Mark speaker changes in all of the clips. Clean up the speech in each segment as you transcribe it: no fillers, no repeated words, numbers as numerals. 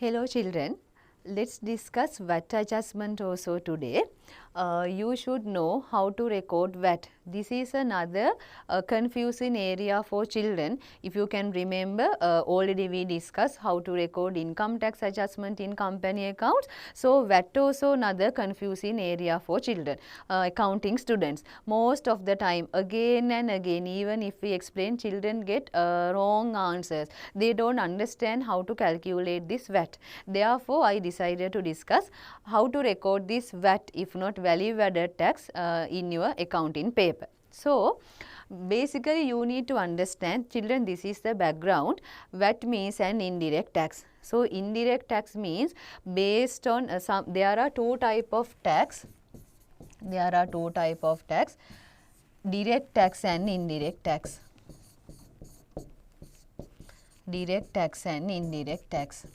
Speaker 1: Hello children, let's discuss VAT adjustment also today. You should know how to record VAT. This is another confusing area for children. If you can remember, already we discussed how to record income tax adjustment in company accounts. So VAT also another confusing area for children, accounting students. Most of the time, again and again, even if we explain, children get wrong answers. They don't understand how to calculate this VAT. Therefore, I decided to discuss how to record this VAT, if not value added tax, in your accounting paper. So, basically you need to understand, children, this is the background. VAT means an indirect tax. So, indirect tax means based on there are two type of tax. There are two type of tax, direct tax and indirect tax. Direct tax and indirect tax.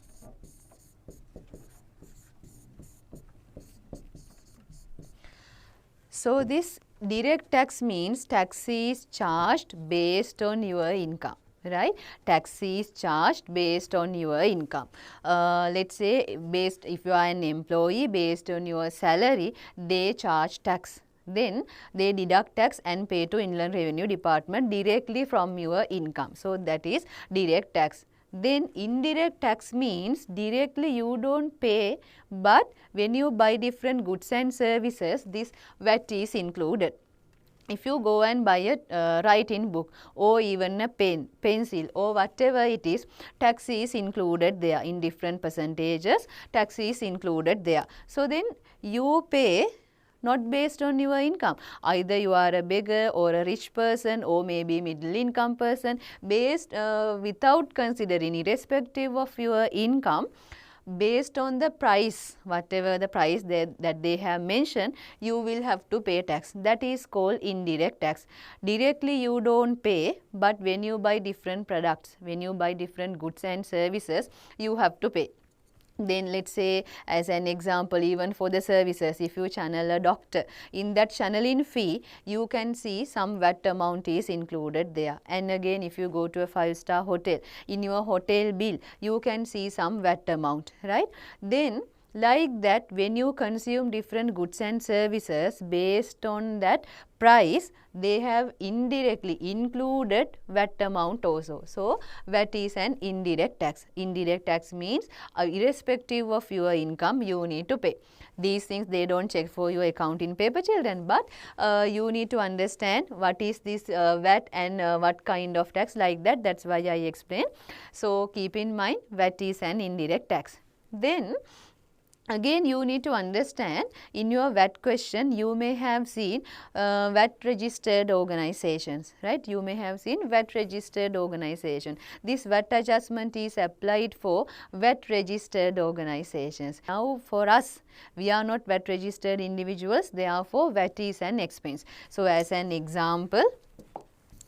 Speaker 1: So, this direct tax means tax is charged based on your income, right? Tax is charged based on your income. Let's say if you are an employee, based on your salary, they charge tax. Then they deduct tax and pay to Inland Revenue Department directly from your income. So, that is direct tax. Then indirect tax means directly you don't pay, but when you buy different goods and services, this VAT is included. If you go and buy a writing book or even a pen, pencil or whatever it is, tax is included there in different percentages, tax is included there. So, then you pay not based on your income. Either you are a beggar or a rich person or maybe middle income person, based without considering, irrespective of your income, based on the price, whatever the price that they have mentioned, you will have to pay tax. That is called indirect tax. Directly you don't pay, but when you buy different products, when you buy different goods and services, you have to pay. Then let's say, as an example, even for the services, if you channel a doctor, in that channeling fee, you can see some VAT amount is included there. And again, if you go to a 5-star hotel, in your hotel bill, you can see some VAT amount, right? Then, like that, when you consume different goods and services, based on that price, they have indirectly included VAT amount also. So, VAT is an indirect tax. Indirect tax means irrespective of your income, you need to pay. These things they don't check for your accounting paper, children, but you need to understand what is this VAT and what kind of tax, like that. That's why I explained. So, keep in mind, VAT is an indirect tax. Then, again, you need to understand, in your VAT question, you may have seen VAT-registered organizations, right? You may have seen VAT-registered organization. This VAT adjustment is applied for VAT-registered organizations. Now, for us, we are not VAT-registered individuals, therefore, VAT is an expense. So, as an example,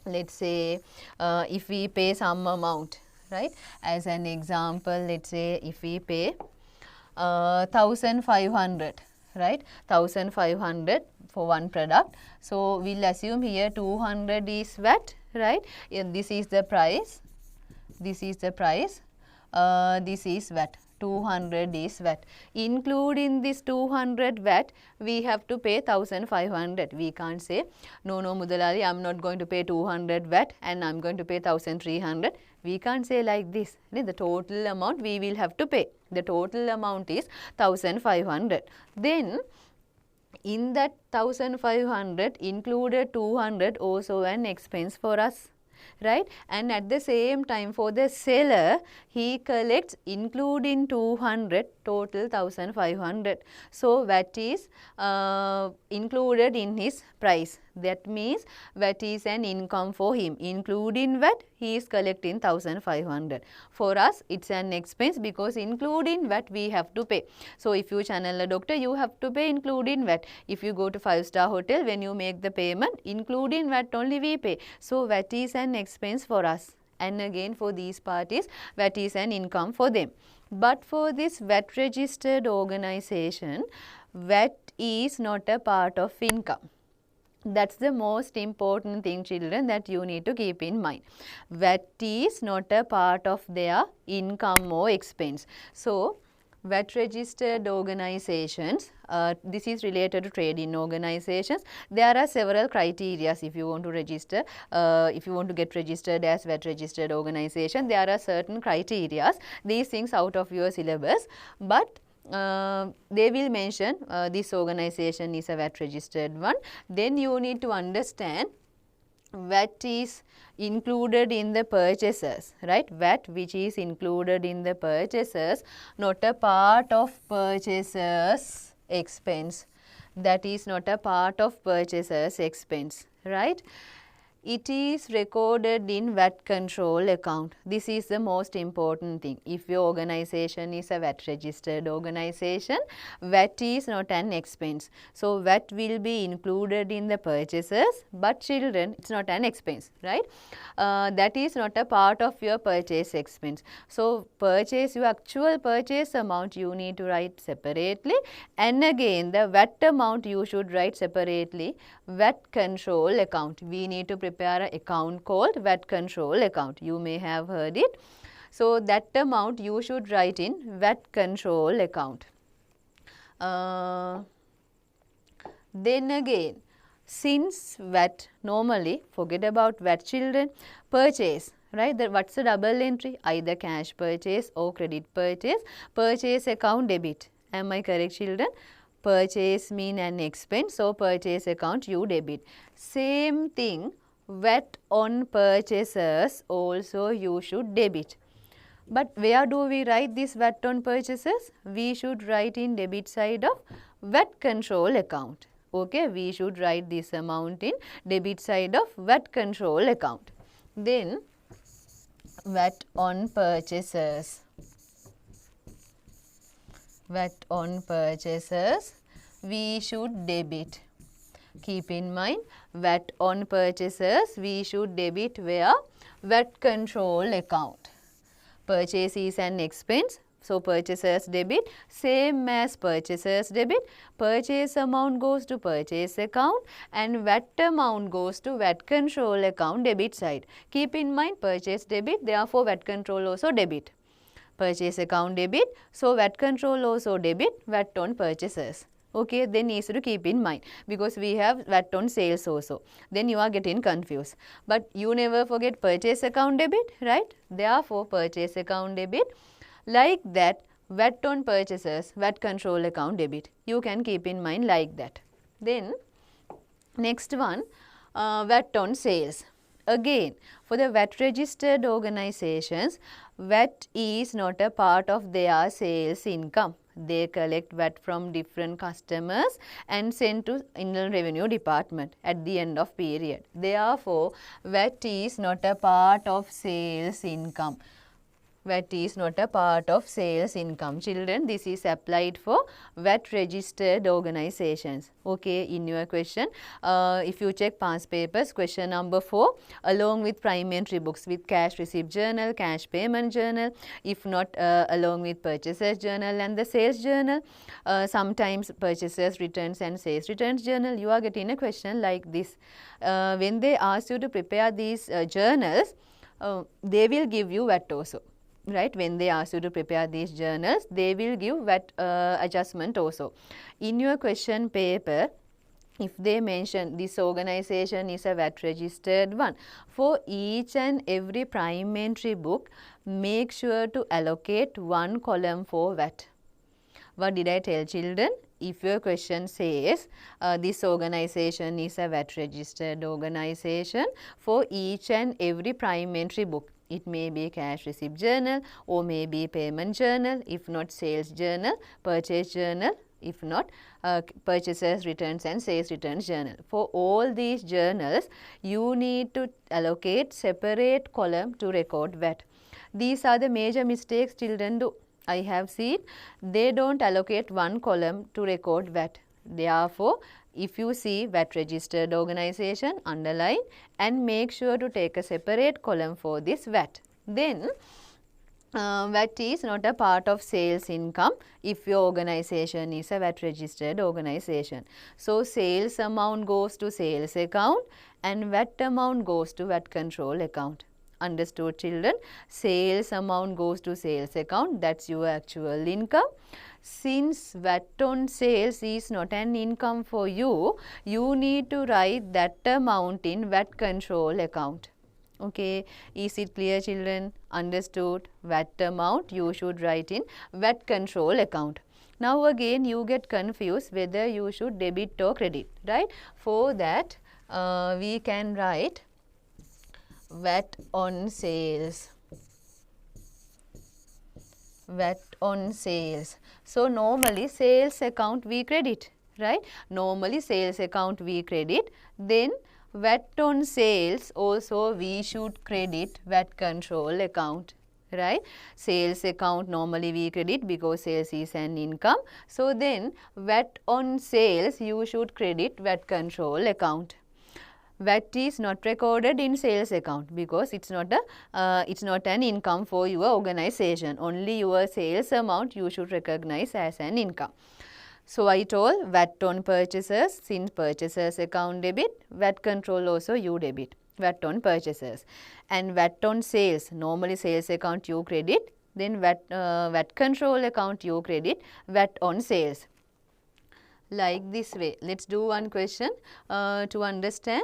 Speaker 1: let's say if we pay some amount, right? As an example, let's say if we pay 1,500, right? 1,500 for one product. So, we will assume here 200 is VAT, right? This is the price, this is the price, this is VAT. 200 is VAT. Including this 200 VAT, we have to pay 1,500. We can't say, no, Mudalari, I am not going to pay 200 VAT and I am going to pay 1,300. We can't say like this. The total amount we will have to pay. The total amount is 1,500. Then, in that 1,500 included 200 also an expense for us, right? And at the same time, for the seller, he collects including 200, total 1,500. So, VAT is included in his price. That means VAT is an income for him. Including VAT, he is collecting 1,500. For us, it's an expense because including VAT, we have to pay. So, if you channel a doctor, you have to pay including VAT. If you go to 5-star hotel, when you make the payment, including VAT only we pay. So, VAT is an expense for us. And again, for these parties, VAT is an income for them. But for this VAT registered organization, VAT is not a part of income. That's the most important thing, children, that you need to keep in mind. VAT is not a part of their income or expense. So, VAT registered organizations, this is related to trade-in organizations. There are several criteria if you want to register, if you want to get registered as VAT registered organization. There are certain criteria, these things out of your syllabus, but they will mention this organization is a VAT registered one. Then you need to understand VAT is included in the purchases, right? VAT which is included in the purchases, not a part of purchases expense. That is not a part of purchases expense, right? It is recorded in VAT control account. This is the most important thing. If your organization is a VAT registered organization, VAT is not an expense. So, VAT will be included in the purchases, but children, it's not an expense, right? That is not a part of your purchase expense. So, your actual purchase amount you need to write separately, and again the VAT amount you should write separately. VAT control account. We need to prepare an account called VAT control account. You may have heard it. So, that amount you should write in VAT control account. Then again, since VAT, normally forget about VAT, children, purchase, right? What's the double entry? Either cash purchase or credit purchase. Purchase account debit. Am I correct, children? Purchase mean an expense, so purchase account you debit. Same thing, VAT on purchases also you should debit. But where do we write this VAT on purchases? We should write in debit side of VAT control account. Okay, we should write this amount in debit side of VAT control account. Then VAT on purchases. VAT on purchases we should debit. Keep in mind, VAT on purchases we should debit where? VAT control account. Purchase is an expense, so purchasers debit, same as purchasers debit. Purchase amount goes to purchase account and VAT amount goes to VAT control account debit side. Keep in mind, purchase debit, therefore VAT control also debit. Purchase account debit, so VAT control also debit, VAT on purchases. Okay, then easy to keep in mind because we have VAT on sales also. Then you are getting confused. But you never forget purchase account debit, right? Therefore, purchase account debit. Like that, VAT on purchases, VAT control account debit. You can keep in mind like that. Then, next one, VAT on sales. Again, for the VAT registered organizations, VAT is not a part of their sales income. They collect VAT from different customers and send to Inland Revenue Department at the end of period. Therefore, VAT is not a part of sales income. VAT is not a part of sales income. Children, this is applied for VAT registered organizations. Okay, in your question, if you check past papers, question number 4, along with prime entry books with cash receipt journal, cash payment journal, if not along with purchasers journal and the sales journal, sometimes purchasers returns and sales returns journal, you are getting a question like this. When they ask you to prepare these journals, they will give you VAT also. Right, when they ask you to prepare these journals, they will give VAT adjustment also. In your question paper, if they mention this organization is a VAT registered one, for each and every prime entry book, make sure to allocate one column for VAT. What did I tell, children? If your question says this organization is a VAT registered organization, for each and every prime entry book, it may be cash receipt journal or maybe payment journal, if not sales journal, purchase journal, if not purchasers returns and sales returns journal. For all these journals, you need to allocate separate column to record VAT. These are the major mistakes children do. I have seen they don't allocate one column to record VAT. Therefore, if you see VAT registered organization, underline and make sure to take a separate column for this VAT. Then, VAT is not a part of sales income if your organization is a VAT registered organization. So, sales amount goes to sales account and VAT amount goes to VAT control account. Understood, children? Sales amount goes to sales account, that's your actual income. Since VAT on sales is not an income for you, you need to write that amount in VAT control account. Okay, is it clear, children? Understood? VAT amount you should write in VAT control account. Now again you get confused whether you should debit or credit, right? For that we can write VAT on sales. VAT on sales. So normally sales account we credit, right? Normally sales account we credit. Then VAT on sales also we should credit VAT control account, right? Sales account normally we credit because sales is an income. So then VAT on sales you should credit VAT control account. VAT is not recorded in sales account because it's not an income for your organization. Only your sales amount you should recognize as an income. So I told VAT on purchases, since purchases account debit, VAT control also you debit, VAT on purchases. And VAT on sales, normally sales account you credit, then VAT control account you credit, VAT on sales. Like this way. Let's do one question to understand.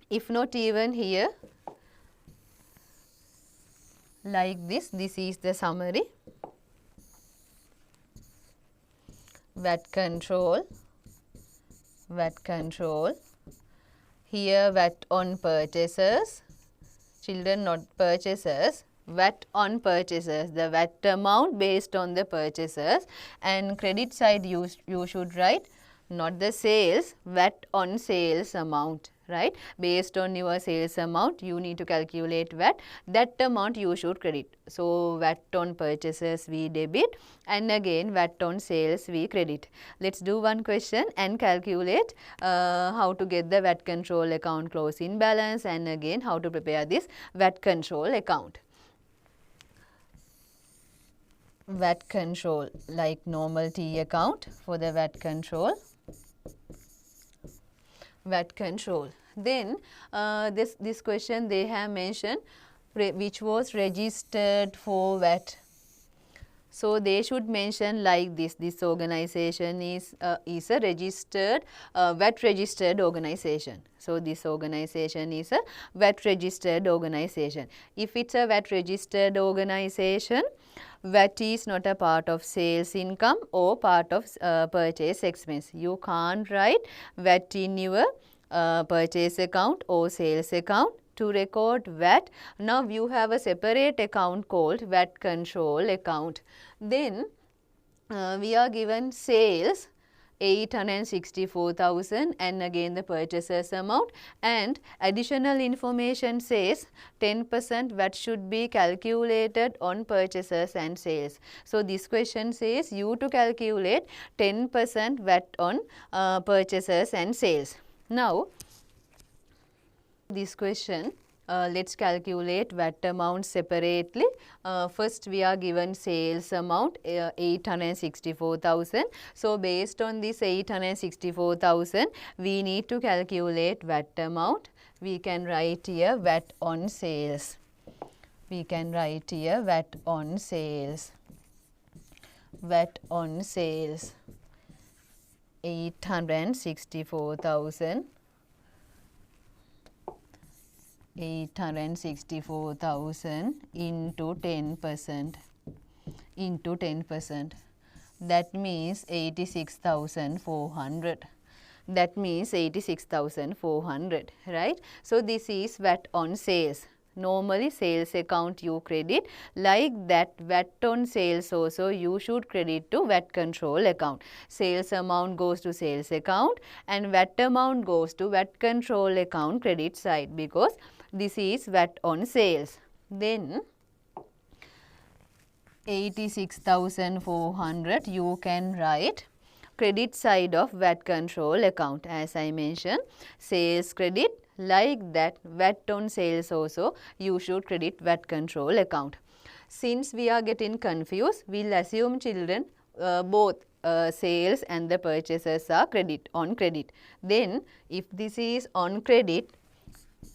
Speaker 1: If not even here, like this is the summary. VAT control, here VAT on purchases, children not purchases, VAT on purchases, the VAT amount based on the purchases, and credit side you should write not the sales, VAT on sales amount, right? Based on your sales amount you need to calculate VAT, that amount you should credit. So VAT on purchases we debit and again VAT on sales we credit. Let's do one question and calculate how to get the VAT control account closing balance and again how to prepare this VAT control account. VAT control, like normal T account for the VAT control. VAT control. Then this question they have mentioned which was registered for VAT. So they should mention like this. This organization is a registered VAT registered organization. So this organization is a VAT registered organization. If it's a VAT registered organization, VAT is not a part of sales income or part of purchase expense. You can't write VAT in your purchase account or sales account. To record VAT, now you have a separate account called VAT control account. Then we are given sales 864,000 and again the purchases amount, and additional information says 10% VAT should be calculated on purchases and sales. So this question says you to calculate 10% VAT on purchases and sales. Now this question, let's calculate VAT amount separately. First we are given sales amount 864,000. So based on this 864,000 we need to calculate VAT amount. We can write here VAT on sales. We can write here VAT on sales. VAT on sales 864,000. 864,000 into 10%, that means 86,400. That means 86,400, right? So this is VAT on sales. Normally sales account you credit, like that VAT on sales also you should credit to VAT control account. Sales amount goes to sales account and VAT amount goes to VAT control account credit side because this is VAT on sales. Then 86,400 you can write credit side of VAT control account. As I mentioned, sales credit Like that, VAT on sales also, you should credit VAT control account. Since we are getting confused, we'll assume children both sales and the purchases are on credit. Then if this is on credit,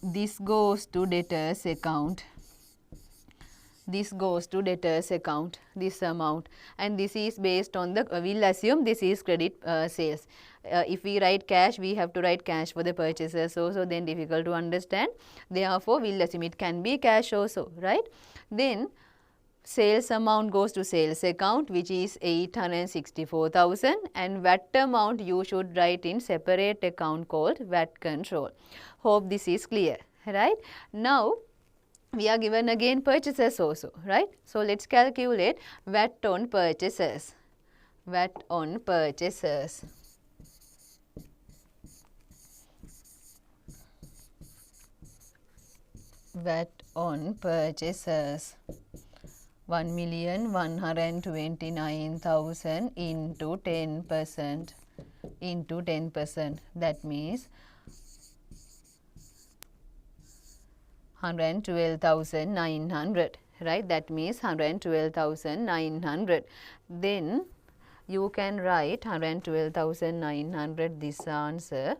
Speaker 1: this goes to debtors account. This goes to debtors account, this amount, and this is based on the, we'll assume this is credit sales. If we write cash, we have to write cash for the purchases also, then difficult to understand. Therefore, we'll assume it can be cash also, right? Then sales amount goes to sales account, which is 864,000, and VAT amount you should write in separate account called VAT control. Hope this is clear, right? Now, we are given again purchases also, right? So, let's calculate VAT on purchases. VAT on purchases. VAT on purchases. 1,129,000 into 10%. Into 10%. That means 112,900, right? That means 112,900. Then you can write 112,900 this answer.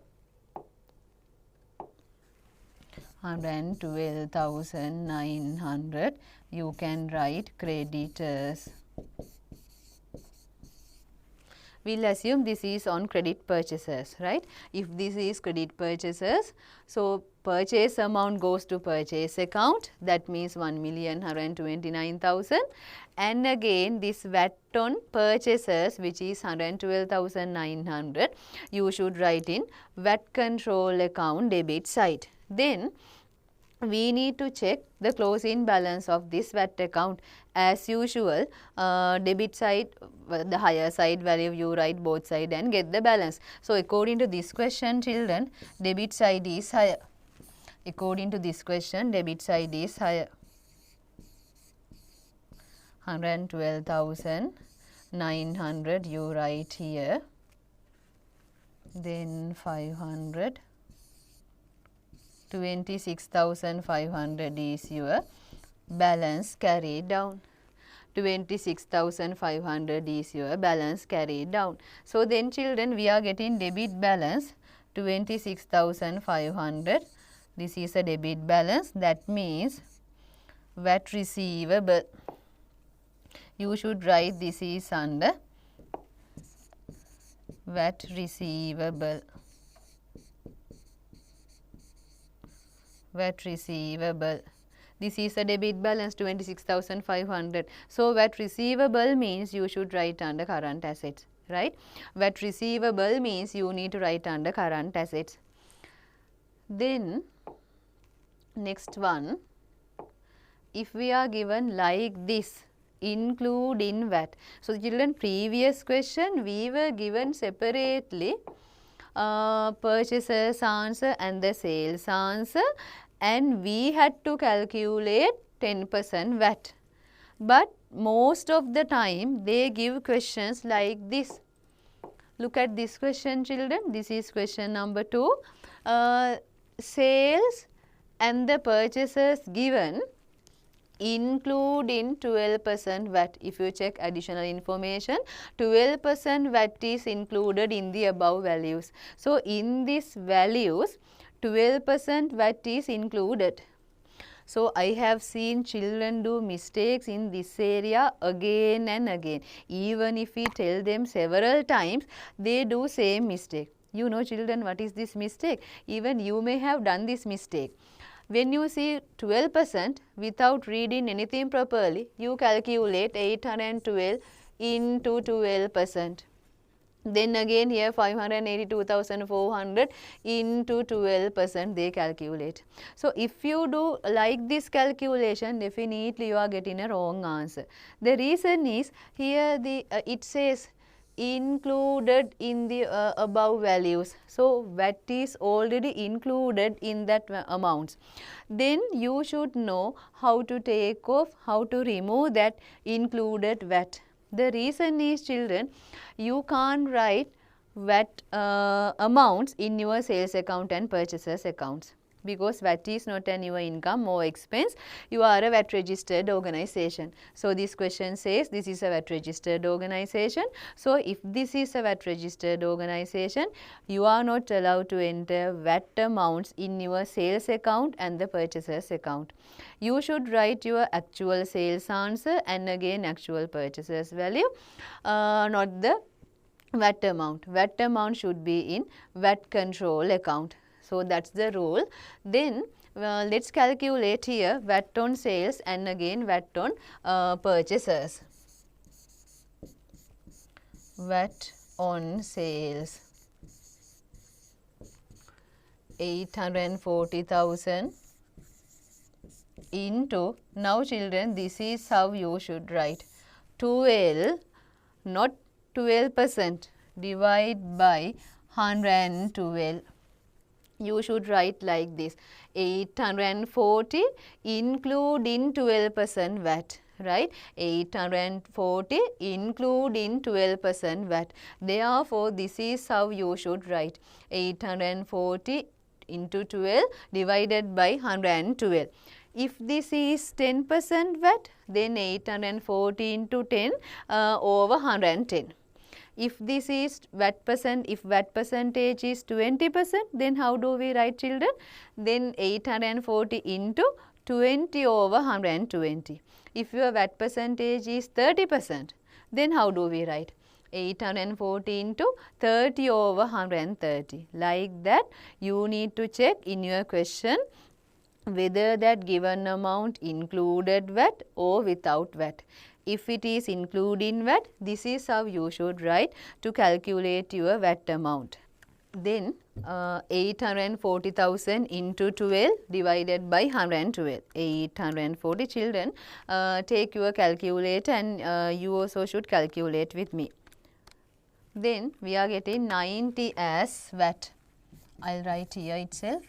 Speaker 1: 112,900 you can write creditors. We'll assume this is on credit purchases, right? If this is credit purchases, so purchase amount goes to purchase account, that means 1,129,000, and again this VAT on purchases, which is 112,900, you should write in VAT control account debit side. Then we need to check the closing balance of this VAT account. As usual, debit side, the higher side value, you write both side and get the balance. So, according to this question, children, debit side is higher. According to this question, debit side is higher. 112,900 you write here. Then 500. 26,500 is your balance carried down. 26,500 is your balance carried down. So, then children, we are getting debit balance 26,500. This is a debit balance. That means VAT receivable. You should write this is under VAT receivable. VAT receivable. This is a debit balance 26,500. So, VAT receivable means you should write under current assets, right? VAT receivable means you need to write under current assets. Then, next one, if we are given like this, include in VAT. So, children, previous question we were given separately purchases answer and the sales answer, and we had to calculate 10% VAT. But most of the time they give questions like this. Look at this question, children. This is question number 2. Sales and the purchases given include in 12% VAT. If you check additional information, 12% VAT is included in the above values. So, in these values, 12% VAT is included. So, I have seen children do mistakes in this area again and again. Even if we tell them several times, they do same mistake. You know, children, what is this mistake? Even you may have done this mistake. When you see 12% without reading anything properly, you calculate 812 into 12%. Then again here 582,400 into 12% they calculate. So, if you do like this calculation, definitely you are getting a wrong answer. The reason is here it says included in the above values. So, VAT is already included in that amounts. Then you should know how to take off, how to remove that included VAT. The reason is, children, you can't write VAT amounts in your sales account and purchases accounts. because VAT is not an your income or expense. You are a VAT registered organization. So this question says this is a VAT registered organization. So if this is a VAT registered organization, you are not allowed to enter VAT amounts in your sales account and the purchaser's account. You should write your actual sales answer and again actual purchaser's value, not the VAT amount. VAT amount should be in VAT control account. So that's the rule. Then let's calculate here VAT on sales and again VAT on purchases. VAT on sales 840,000 into, now children, this is how you should write, 12, not 12%, divide by 112. You should write like this, 840 include in 12% VAT, right? 840 include in 12% VAT. Therefore, this is how you should write, 840 into 12 divided by 112. If this is 10% VAT, then 840 into 10 over 110. If this is VAT percentage is 20%, then how do we write, children? Then 840 into 20 over 120. If your VAT percentage is 30%, then how do we write? 840 into 30 over 130. Like that, you need to check in your question whether that given amount included VAT or without VAT. If it is including VAT, this is how you should write to calculate your VAT amount. Then 840,000 into 12 divided by 112. 840, children, take your calculator and you also should calculate with me. Then we are getting 90 as VAT. I will write here itself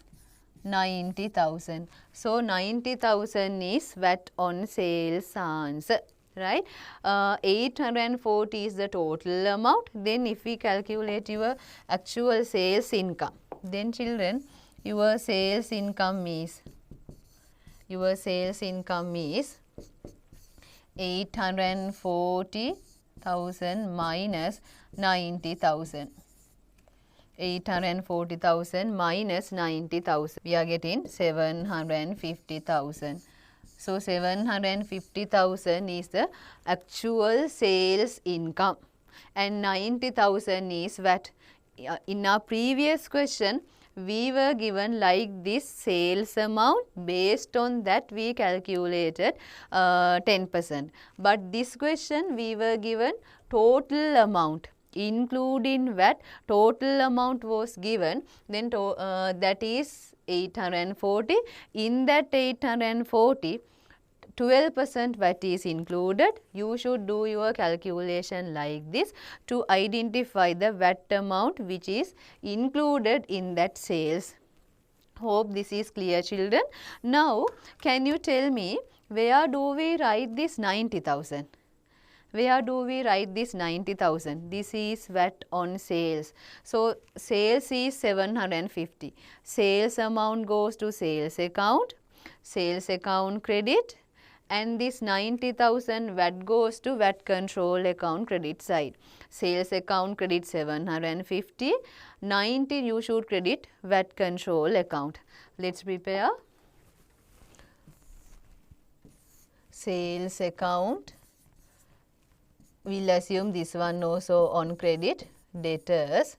Speaker 1: 90,000. So 90,000 is VAT on sales answer. Right, 840 is the total amount. Then if we calculate your actual sales income, then children, your sales income is 840,000 minus 90,000. 840,000 minus 90,000. We are getting 750,000. So 750,000 is the actual sales income and 90,000 is VAT. In our previous question, we were given like this sales amount, based on that we calculated 10%. But this question we were given total amount, including VAT, total amount was given, then that is 840. In that 840, 12% VAT is included. You should do your calculation like this to identify the VAT amount which is included in that sales. Hope this is clear, children. Now, can you tell me where do we write this 90,000? Where do we write this 90,000? This is VAT on sales. So, sales is 750. Sales amount goes to sales account credit, and this 90,000 VAT goes to VAT control account credit side. Sales account credit 750, 90 you should credit VAT control account. Let's prepare. Sales account, we'll assume this one also on credit, debtors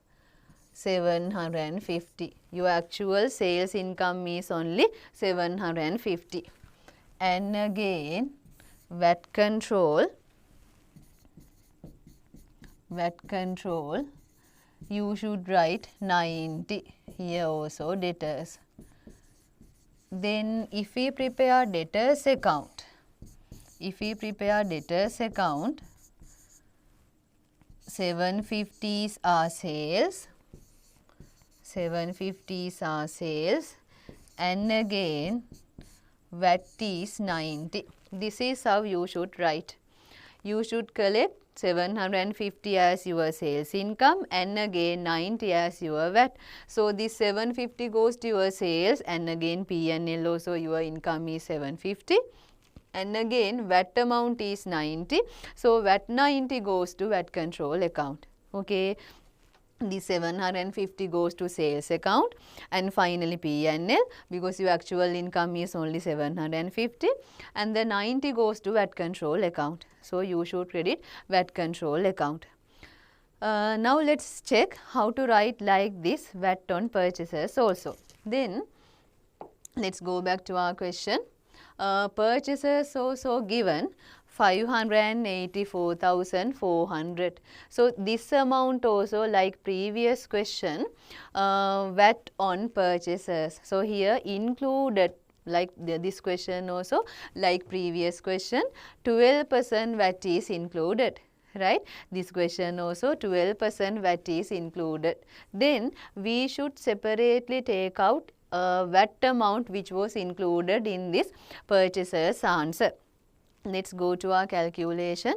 Speaker 1: 750. Your actual sales income is only 750. And again VAT control, you should write 90. Here also debtors. Then if we prepare debtors account, 750s are sales, and again VAT is 90. This is how you should write. You should collect 750 as your sales income and again 90 as your VAT. So this 750 goes to your sales and again P&L also your income is 750 and again VAT amount is 90. So VAT 90 goes to VAT control account. Okay. The 750 goes to sales account and finally P&L because your actual income is only 750 and the 90 goes to VAT control account. So you should credit VAT control account. Now let's check how to write like this VAT on purchases also. Then let's go back to our question. Purchases also given 584,400. So this amount also like previous question VAT on purchases. So here included like this question also like previous question 12% VAT is included. Right, this question also 12% VAT is included. Then we should separately take out VAT amount which was included in this purchaser's answer. Let's go to our calculation.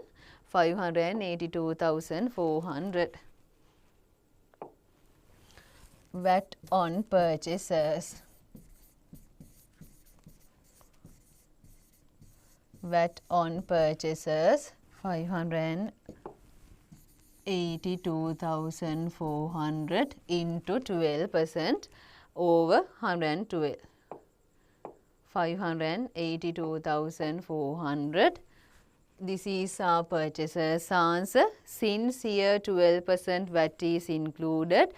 Speaker 1: 582,400 VAT on purchases. VAT on purchases 582,400 into 12% over 112. 582,400. This is our purchaser's answer. Since here 12% VAT is included,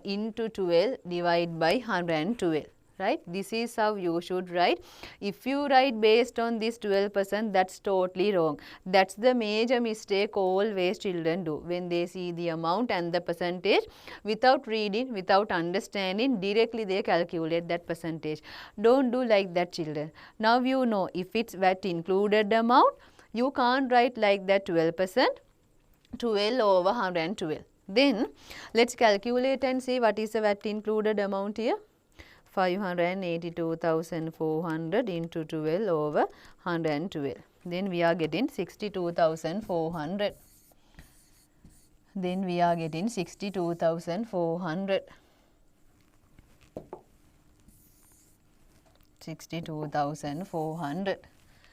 Speaker 1: into 12 divided by 112. Right? This is how you should write. If you write based on this 12%, that's totally wrong. That's the major mistake always children do when they see the amount and the percentage without reading, without understanding, directly they calculate that percentage. Don't do like that, children. Now you know if it's VAT included amount, you can't write like that 12%, 12 over 112. Then let's calculate and see what is the VAT included amount here. 582,400 into 12 over 112. Then we are getting 62,400. Then we are getting 62,400. 62,400.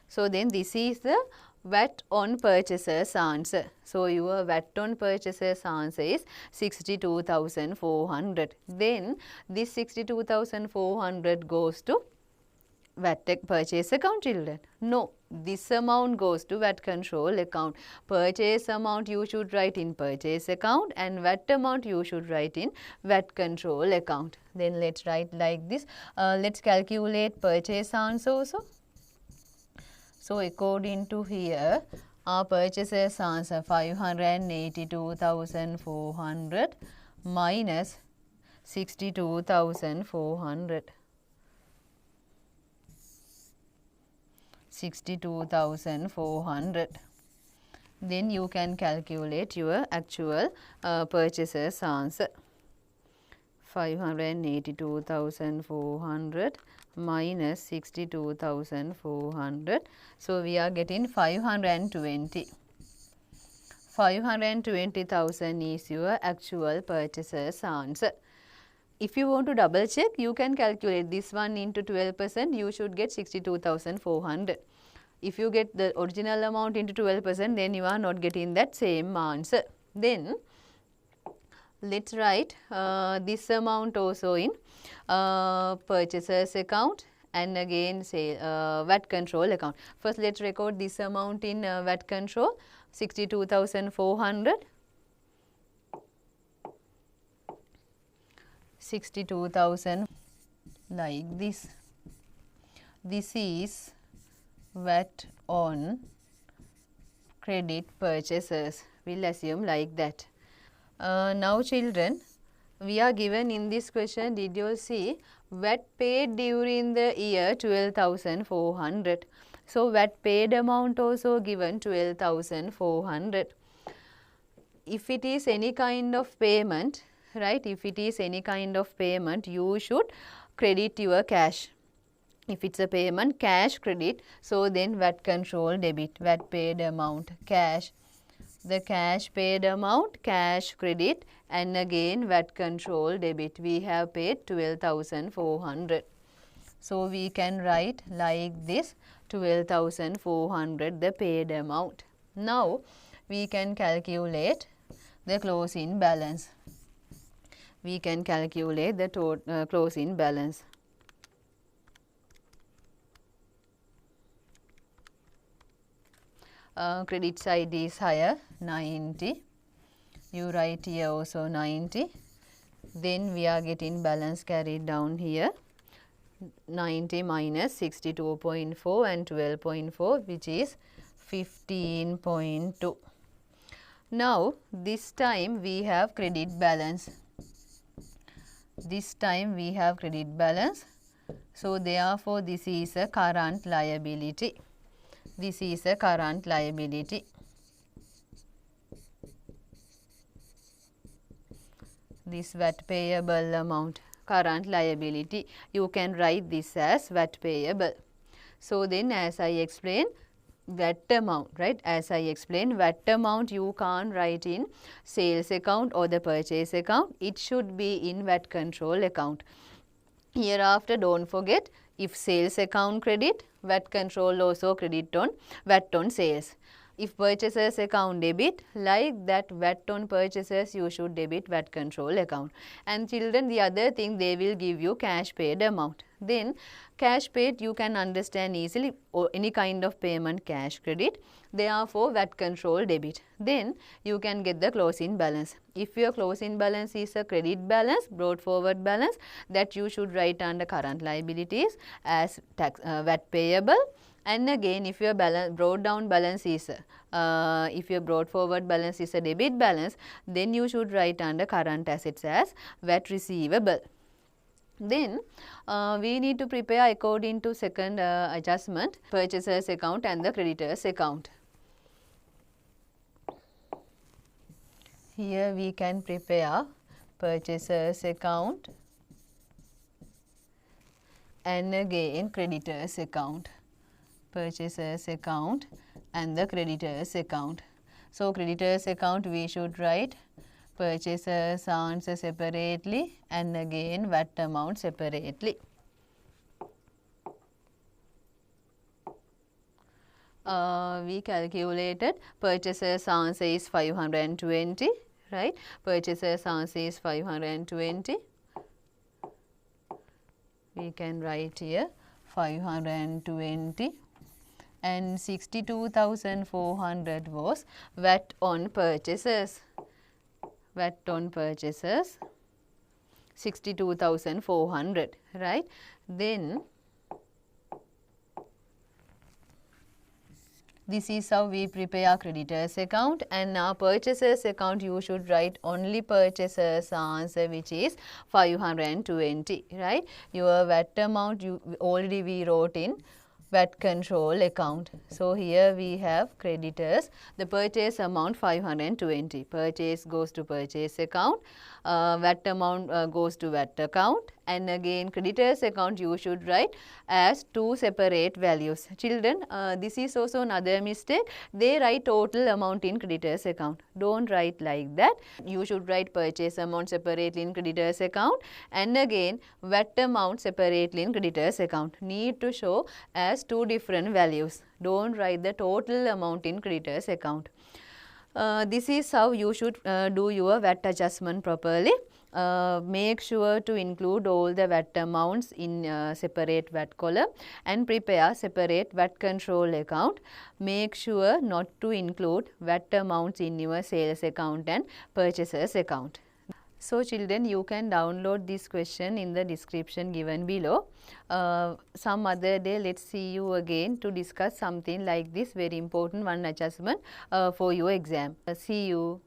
Speaker 1: So then this is the VAT on purchases answer. So your VAT on purchases answer is 62,400. Then this 62,400 goes to VAT purchase account, children. No, this amount goes to VAT control account. Purchase amount you should write in purchase account and VAT amount you should write in VAT control account. Then let's write like this. Let's calculate purchase answer also. So according to here, our purchases answer 582,400 minus 62,400. 62,400. Then you can calculate your actual purchases answer. 582,400 minus 62,400. So we are getting 520. 520,000 is your actual purchases answer. If you want to double check, you can calculate this one into 12%, you should get 62,400. If you get the original amount into 12%, then you are not getting that same answer. Then let's write this amount also in purchasers account and again say VAT control account. First let's record this amount in VAT control, 62,400. 62,000 like this. This is VAT on credit purchases. We'll assume like that. Now children, we are given in this question, did you see VAT paid during the year 12,400. So VAT paid amount also given 12,400. If it is any kind of payment, right, if it is any kind of payment, you should credit your cash. If it's a payment, cash credit, so then VAT control debit, VAT paid amount, cash the cash paid amount, cash credit, and again VAT control debit. We have paid 12,400. So we can write like this, 12,400 the paid amount. Now we can calculate the closing balance. We can calculate the closing balance. Credit side is higher, 90. You write here also 90. Then we are getting balance carried down here. 90 minus 62.4 and 12.4, which is 15.2. Now this time we have credit balance. This time we have credit balance. So therefore this is a current liability. This is a current liability. This VAT payable amount, current liability, you can write this as VAT payable. So then as I explained, VAT amount, right? As I explained, VAT amount you can't write in sales account or the purchase account. It should be in VAT control account. Hereafter, don't forget, if sales account credit, VAT control also credit on VAT on sales. If purchasers account debit, like that VAT on purchases, you should debit VAT control account. And children, the other thing, they will give you cash paid amount. Then cash paid you can understand easily, or any kind of payment cash credit, therefore VAT control debit. Then you can get the closing balance. If your closing balance is a credit balance, brought forward balance, that you should write under current liabilities as VAT payable. And again, if your brought down balance is, if your brought forward balance is a debit balance, then you should write under current assets as VAT receivable. Then we need to prepare according to second adjustment, purchasers account and the creditors account. Here we can prepare purchasers account and again creditors account. Purchasers account and the creditors account. So creditors account we should write purchasers answer separately and again VAT amount separately. We calculated purchasers answer is 520, right? Purchasers answer is 520. We can write here 520. And 62,400 was VAT on purchases. VAT on purchases 62,400, right? Then this is how we prepare creditors account, and now purchasers account you should write only purchasers answer, which is 520, right? Your VAT amount you already we wrote in VAT control account. So here we have creditors, the purchase amount 520, purchase goes to purchase account, VAT amount goes to VAT account, and again creditors account you should write as two separate values. Children, this is also another mistake, they write total amount in creditors account. Don't write like that. You should write purchase amount separately in creditors account and again VAT amount separately in creditors account. Need to show as two different values. Don't write the total amount in creditors account. This is how you should do your VAT adjustment properly. Make sure to include all the VAT amounts in separate VAT column and prepare separate VAT control account. Make sure not to include VAT amounts in your sales account and purchasers account. So children, you can download this question in the description given below. Some other day, let's see you again to discuss something like this, very important one adjustment for your exam. See you.